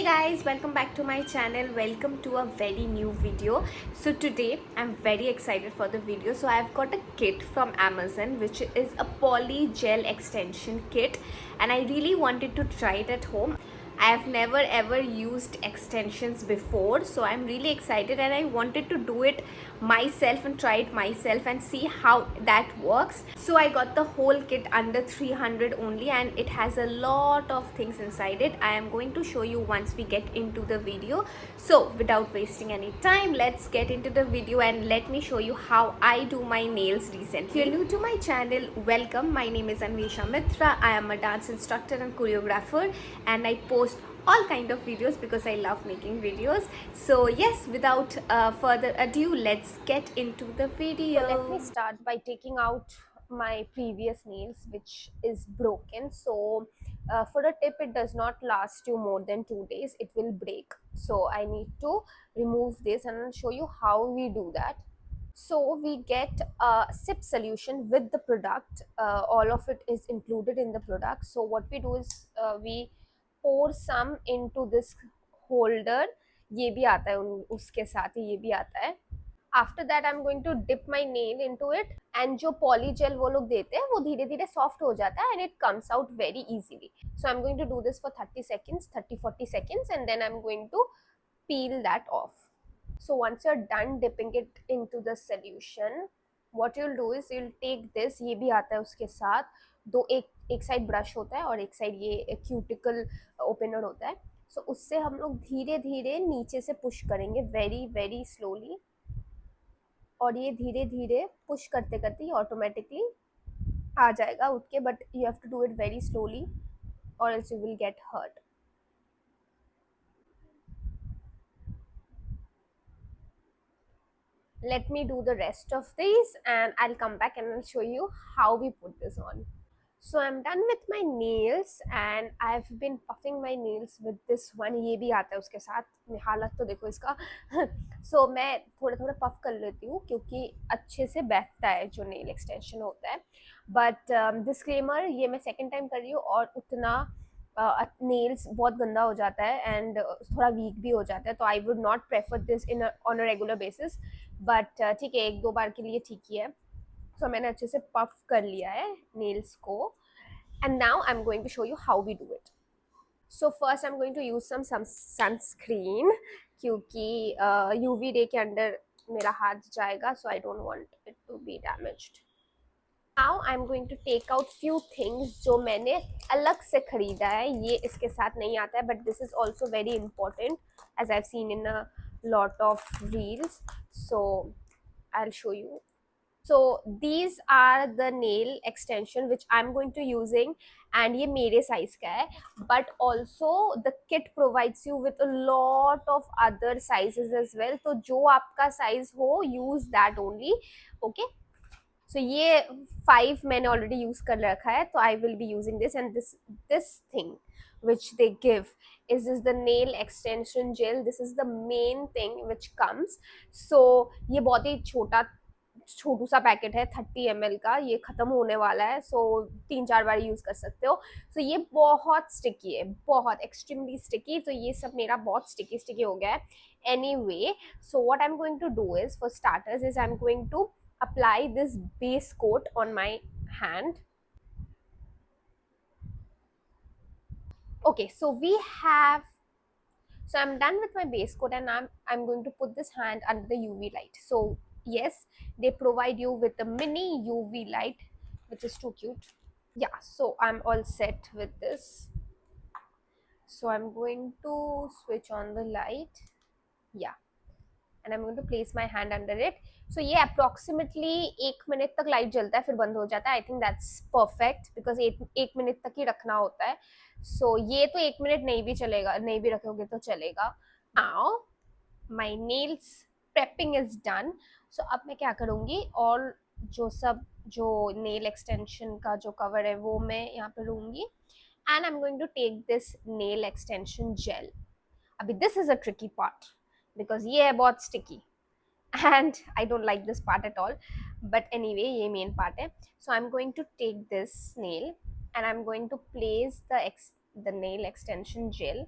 Hey guys, welcome back to my channel. Welcome to a very new video. So today I'm very excited for the video. So I've got a kit from Amazon which is a poly gel extension kit and I really wanted to try it at home. I have never ever used extensions before, so I'm really excited and I wanted to do it myself and try it myself and see how that works. So I got the whole kit under 300 only and it has a lot of things inside it. I am going to show you once we get into the video. So without wasting any time, let's get into the video and let me show you how I do my nails recently. If you're new to my channel, welcome. My name is Anvesha Mitra. I am a dance instructor and choreographer and I post all kind of videos because I love making videos. So yes, without further ado, let's get into the video. So let me start by taking out my previous nails which is broken. So for a tip, it does not last you more than 2 days, it will break. So I need to remove this and I'll show you how we do that. So we get a SIP solution with the product. All of it is included in the product. So what we do is we pour some into this holder. ये भी आता है उसके साथ ही ये भी आता है. After that I'm going to dip my nail into it and जो poly gel वो लोग देते हैं वो धीरे धीरे soft हो जाता है and it comes out very easily. So I'm going to do this for 30 seconds, 30-40 seconds and then I'm going to peel that off. So once you're done dipping it into the solution, what you'll do is you'll take this, ये भी आता है उसके साथ, दो एक side brush होता है और एक साइड ये क्यूटिकल ओपनर होता है. सो उससे हम लोग धीरे धीरे नीचे से पुश करेंगे वेरी वेरी स्लोली और ये धीरे धीरे पुश करते करते ये ऑटोमेटिकली आ जाएगा उठ के, but you have to do it very slowly और else you will get hurt. Let me do the rest of these and I'll come back and I'll show you how we put this on. So I'm done with my nails and I've been puffing my nails with this one. ये भी आता है उसके साथ. हालत तो देखो इसका. So मैं थोड़ा थोड़ा puff कर लेती हूँ क्योंकि अच्छे से बैठता है जो nail extension होता है. But disclaimer, ये मैं second time कर रही हूँ और उतना नेल्स बहुत गंदा हो जाता है एंड थोड़ा वीक भी हो जाता है, तो I would not prefer this in on a regular basis. But ठीक है, एक दो बार के लिए ठीक ही है. सो मैंने अच्छे से पफ कर लिया है नेल्स को and now I am going to show you how we do it. So first I am going to use some sunscreen क्योंकि यूवी रे के अंदर मेरा हाथ जाएगा, so I don't want it to be damaged. Now I am going to take out few things जो मैंने अलग से खरीदा है. ये इसके साथ नहीं आता है but this is also very important as I have seen in a lot of reels. So I'll show you. So these are the nail extension which I'm going to using and ये मेरे size का है, but also the kit provides you with a lot of other sizes as well. तो जो आपका size हो use that only. Okay. So ये 5 मैंने already use कर रखा है, तो I will be using this and this thing which they give is the nail extension gel. This is the main thing which comes. So ये बहुत ही छोटू सा packet है 30 ml का. ये खत्म होने वाला है, so 3-4 बार यूज कर सकते हो. so ये बहुत स्टिकी है, बहुत एक्सट्रीमली स्टिकी. तो ये सब मेरा बहुत स्टिकी हो गया है. Anyway, so what I'm going to do is, for starters, is I'm going to apply this base coat on my hand. Okay, so I'm done with my base coat and I'm going to put this hand under the UV light. So yes, they provide you with a mini UV light which is too cute. Yeah, so I'm all set with this. So I'm going to switch on the light. Yeah, and I'm going to place my hand under it. So ये approximately 1 minute तक light जलता है फिर बंद हो जाता है. I think that's perfect because 1 minute तक ही रखना होता है. सो ये तो 1 मिनट नहीं भी चलेगा, नहीं भी रखोगे तो चलेगा. Now my nails prepping is done. So अब मैं क्या करूँगी, और जो नेल एक्सटेंशन का जो कवर है वो मैं यहाँ पे लूँगी and I am going to take this nail extension gel. अभी this is a tricky part because ये है बहुत sticky and I don't like this part at all, but anyway ये main part है. So I'm going to take this nail and I'm going to place the nail extension gel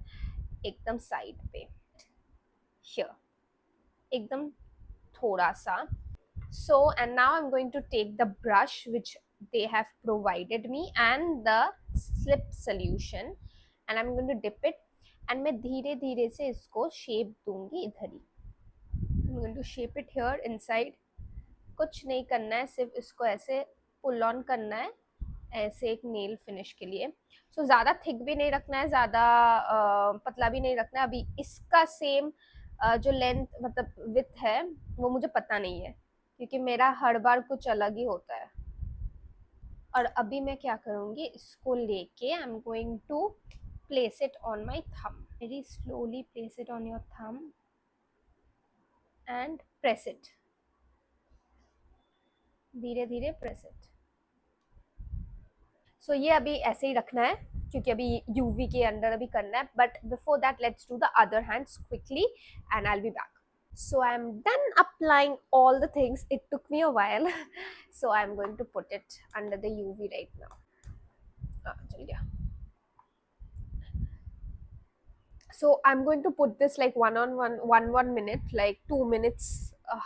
एकदम side पे, here, एकदम थोड़ा सा. So and now I'm going to take the brush which they have provided me and the slip solution and I'm going to dip it and मैं धीरे धीरे से इसको शेप दूंगी इधर ही. I'm going to shape it here inside. कुछ नहीं करना है, सिर्फ इसको ऐसे पुल ऑन करना है ऐसे एक नेल फिनिश के लिए. सो ज़्यादा थिक भी नहीं रखना है, ज़्यादा पतला भी नहीं रखना है. अभी इसका सेम जो लेंथ मतलब विथ है वो मुझे पता नहीं है क्योंकि मेरा हर बार कुछ अलग ही होता है. और अभी मैं क्या करूँगी, इसको लेके I am going to place it on my thumb. Very slowly place it on your thumb and press it. धीरे धीरे प्रेस इट. सो ये अभी ऐसे ही रखना है क्योंकि अभी यूवी के अंदर अभी करना है. But before that let's do the other hands quickly and I will be back. So I'm done applying all the things. It took me a while. So I'm going to put it under the UV right now. चल गया. So I'm going to put this like one minute, like 2 minutes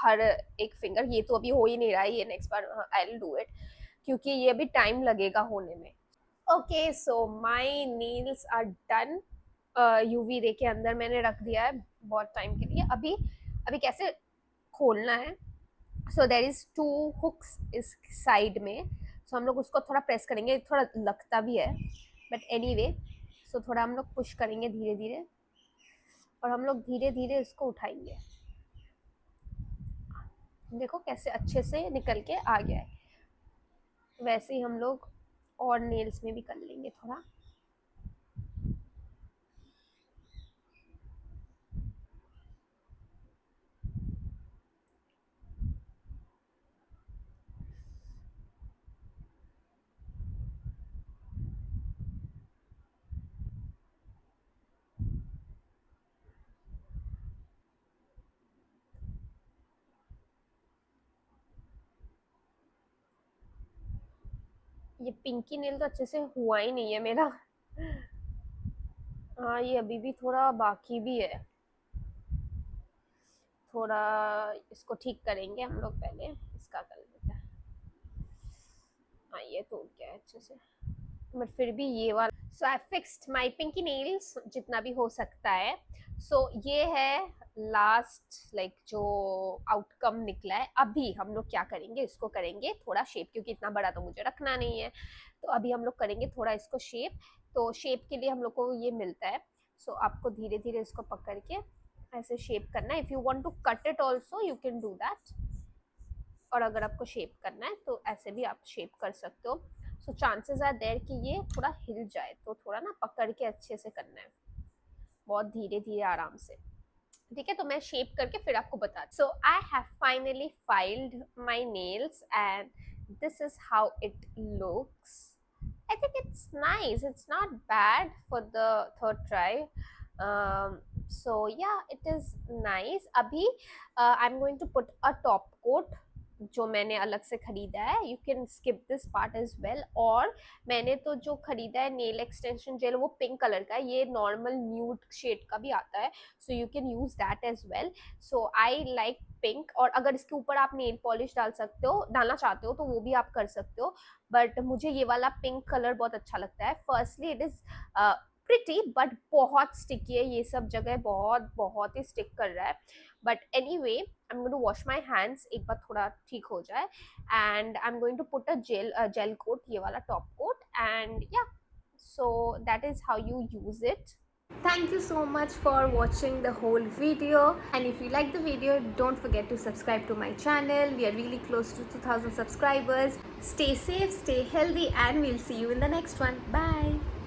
हर एक finger. ये तो अभी हो ही नहीं रहा है, ये next bar I'll do it क्योंकि ये अभी टाइम लगेगा होने में. Okay, so my nails are done. UV ray के अंदर मैंने रख दिया है बहुत टाइम के लिए. अभी कैसे खोलना है. सो देर इज 2 हुक्स इस साइड में. सो हम लोग उसको थोड़ा प्रेस करेंगे, थोड़ा लगता भी है बट एनीवे. सो थोड़ा हम लोग पुश करेंगे धीरे धीरे और हम लोग धीरे धीरे इसको उठाएंगे. देखो कैसे अच्छे से निकल के आ गया है. वैसे ही हम लोग और नेल्स में भी कर लेंगे थोड़ा. ये पिंकी नेल तो अच्छे से हुआ ही नहीं है मेरा. हाँ ये अभी भी थोड़ा बाकी भी है. थोड़ा इसको ठीक करेंगे हम लोग. पहले इसका कर लेते हैं. हाँ ये टूट गया है अच्छे से बट फिर भी ये वाला. सो आई फिक्स्ड माई पिंकी नेल्स जितना भी हो सकता है. सो ये है लास्ट लाइक जो आउटकम निकला है. अभी हम लोग क्या करेंगे, इसको करेंगे थोड़ा शेप क्योंकि इतना बड़ा तो मुझे रखना नहीं है. तो अभी हम लोग करेंगे थोड़ा इसको शेप. तो शेप के लिए हम लोग को ये मिलता है. सो आपको धीरे धीरे इसको पकड़ के ऐसे शेप करना है. If you want to cut it also you can do that. और अगर आपको शेप करना है तो ऐसे भी आप शेप कर सकते हो. सो चांसेस आर देयर कि ये थोड़ा हिल जाए, तो थोड़ा ना पकड़ के अच्छे से करना है, बहुत धीरे धीरे आराम से. ठीक है, तो मैं शेप करके फिर आपको बता. So I have finally filed my nails and this is how it looks. I think it's nice. It's not bad for the third try. So yeah, it is nice. Abhi I'm going to put a top coat जो मैंने अलग से खरीदा है. You can skip this part as well. और मैंने तो जो खरीदा है नेल एक्सटेंशन जेल वो पिंक कलर का है. ये नॉर्मल न्यूड शेड का भी आता है, so you can use that as well. So I like pink. और अगर इसके ऊपर आप नेल पॉलिश डालना चाहते हो तो वो भी आप कर सकते हो. बट मुझे ये वाला पिंक कलर बहुत अच्छा लगता है. Firstly it is pretty but बहुत स्टिकी है. ये सब जगह बहुत ही स्टिक कर रहा है. But anyway I am going to wash my hands एक बार थोड़ा ठीक हो जाए. And I am going to put a gel coat, ये वाला टॉप कोट. एंड या so that is how you use it. Thank you so much for watching the whole video, and if you like the video don't forget to subscribe to my channel. We are really close to 2000 subscribers. Stay safe, stay healthy, and we'll see you in the next one. Bye.